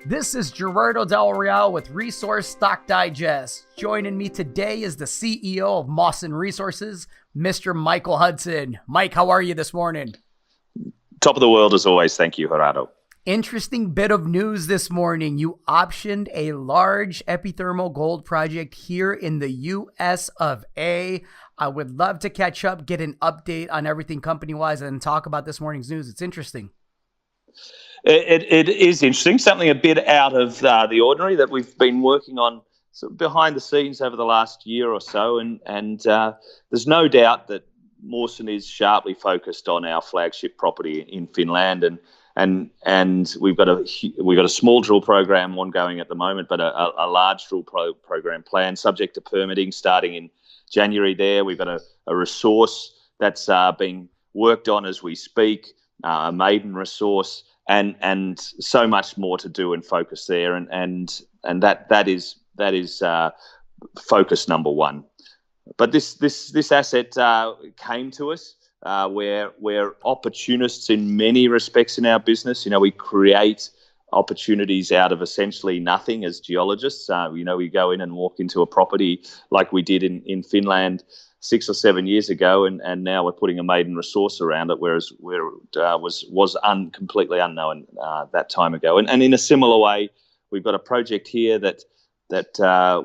This is Gerardo Del Real with Resource Stock Digest. Joining me today is the CEO of Mawson Resources, Mr. Michael Hudson. Mike, how are you this morning? Top of the world as always. Thank you, Gerardo. Interesting bit of news this morning. You optioned a large epithermal gold project here in the US of A. I would love to catch up, get an update on everything company-wise, and talk about this morning's news. It's interesting. It is interesting, something a bit out of the ordinary that we've been working on sort of behind the scenes over the last year or so, and there's no doubt that Mawson is sharply focused on our flagship property in Finland, and we've got a small drill program ongoing at the moment, but a large drill program planned, subject to permitting, starting in January. There, we've got a resource that's being worked on as we speak, a maiden resource. And so much more to do and focus there, and that is focus number one. But this asset came to us. We're opportunists in many respects in our business. You know, we create opportunities out of essentially nothing as geologists. We go in and walk into a property like we did in Finland 6 or 7 years ago, and now we're putting a maiden resource around it, whereas where it was completely unknown that time ago. And in a similar way, we've got a project here that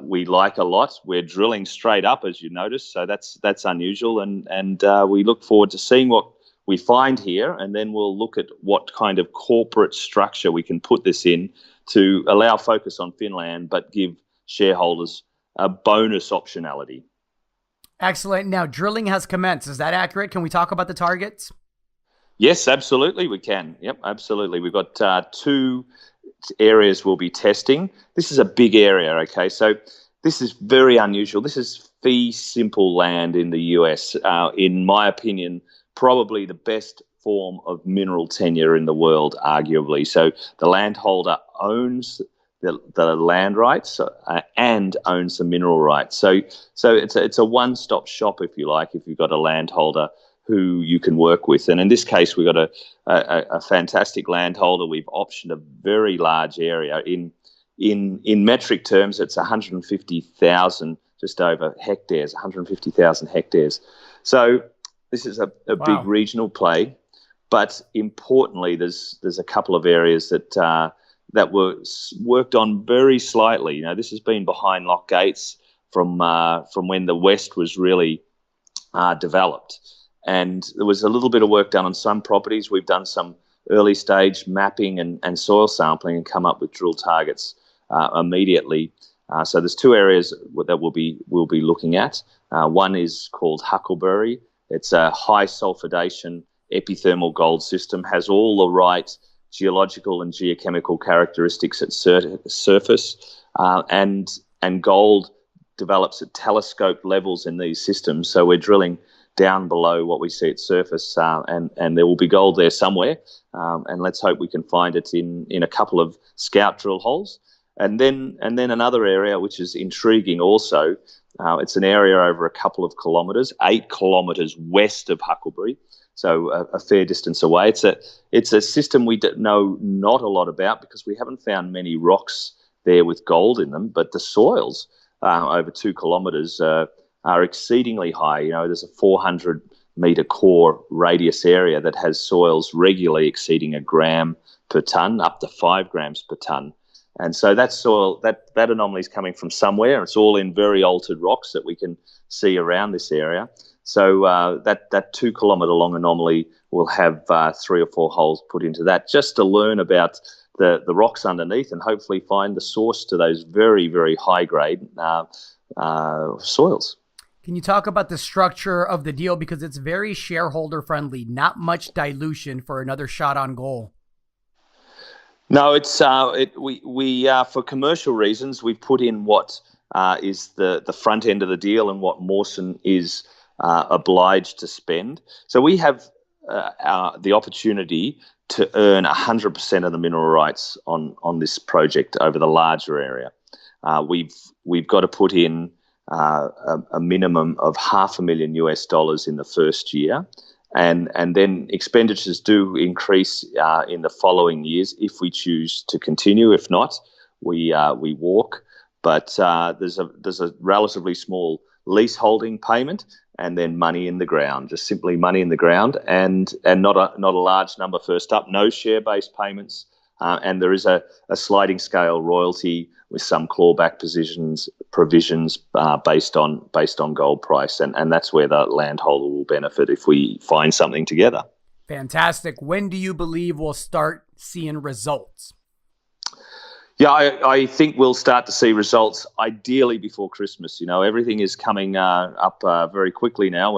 we like a lot. We're drilling straight up, as you notice, so that's unusual, and we look forward to seeing what we find here, and then we'll look at what kind of corporate structure we can put this in to allow focus on Finland, but give shareholders a bonus optionality. Excellent. Now, drilling has commenced. Is that accurate? Can we talk about the targets? Yes, absolutely, we can. Yep, absolutely. We've got 2 areas we'll be testing. This is a big area, okay? So this is very unusual. This is fee simple land in the US. In my opinion, probably the best form of mineral tenure in the world, arguably. So the landholder owns the land rights and owns the mineral rights. So it's a one-stop shop, if you like, if you've got a landholder who you can work with. And in this case, we've got a fantastic landholder. We've optioned a very large area. In metric terms, it's 150,000, just over hectares, 150,000 hectares. So this is a wow. Big regional play, but importantly, there's a couple of areas that were worked on very slightly. You know, this has been behind locked gates from when the West was really developed. And there was a little bit of work done on some properties. We've done some early stage mapping and soil sampling and come up with drill targets immediately. So there's 2 areas that we'll be looking at. One is called Huckleberry. It's a high sulfidation epithermal gold system, has all the right geological and geochemical characteristics at surface, and gold develops at telescope levels in these systems. So we're drilling down below what we see at surface, and there will be gold there somewhere. And let's hope we can find it in a couple of scout drill holes. And then another area which is intriguing also. It's an area over a couple of kilometres, 8 kilometres west of Huckleberry. So a fair distance away. It's a system we know not a lot about because we haven't found many rocks there with gold in them, but the soils over 2 kilometres are exceedingly high. You know, there's a 400-metre core radius area that has soils regularly exceeding 1 gram per tonne, up to 5 grams per tonne. And so that soil, that anomaly is coming from somewhere. It's all in very altered rocks that we can see around this area. So that 2 kilometre long anomaly will have 3 or 4 holes put into that just to learn about the rocks underneath and hopefully find the source to those very, very high grade soils. Can you talk about the structure of the deal? Because it's very shareholder friendly, not much dilution for another shot on goal. No, it's we for commercial reasons, we've put in what is the front end of the deal and what Mawson is obliged to spend. So we have the opportunity to earn 100% of the mineral rights on this project over the larger area. We've got to put in a minimum of $500,000 US in the first year, and then expenditures do increase in the following years if we choose to continue. If not, we walk. But there's a relatively small leaseholding payment, and then money in the ground, just simply money in the ground, and not a large number first up. No share-based payments, and there is a sliding scale royalty with some clawback provisions based on gold price, and that's where the landholder will benefit if we find something together. Fantastic. When do you believe we'll start seeing results? Yeah, I think we'll start to see results ideally before Christmas. Everything is coming up very quickly now.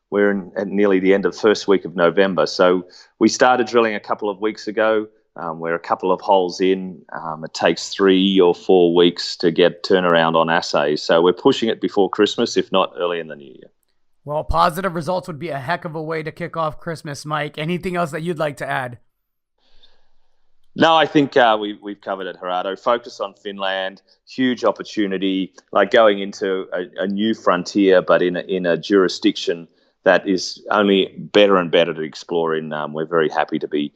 We're at nearly the end of the first week of November. So we started drilling a couple of weeks ago. We're a couple of holes in. It takes 3 or 4 weeks to get turnaround on assays. So we're pushing it before Christmas, if not early in the new year. Well, positive results would be a heck of a way to kick off Christmas, Mike. Anything else that you'd like to add? No, I think we've covered it, Gerardo. Focus on Finland, huge opportunity, like going into a new frontier, but in a jurisdiction that is only better and better to explore in. We're very happy to be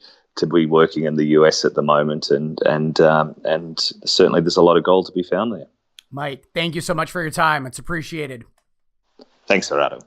working in the US at the moment, and certainly there's a lot of gold to be found there. Mike, thank you so much for your time. It's appreciated. Thanks, Gerardo.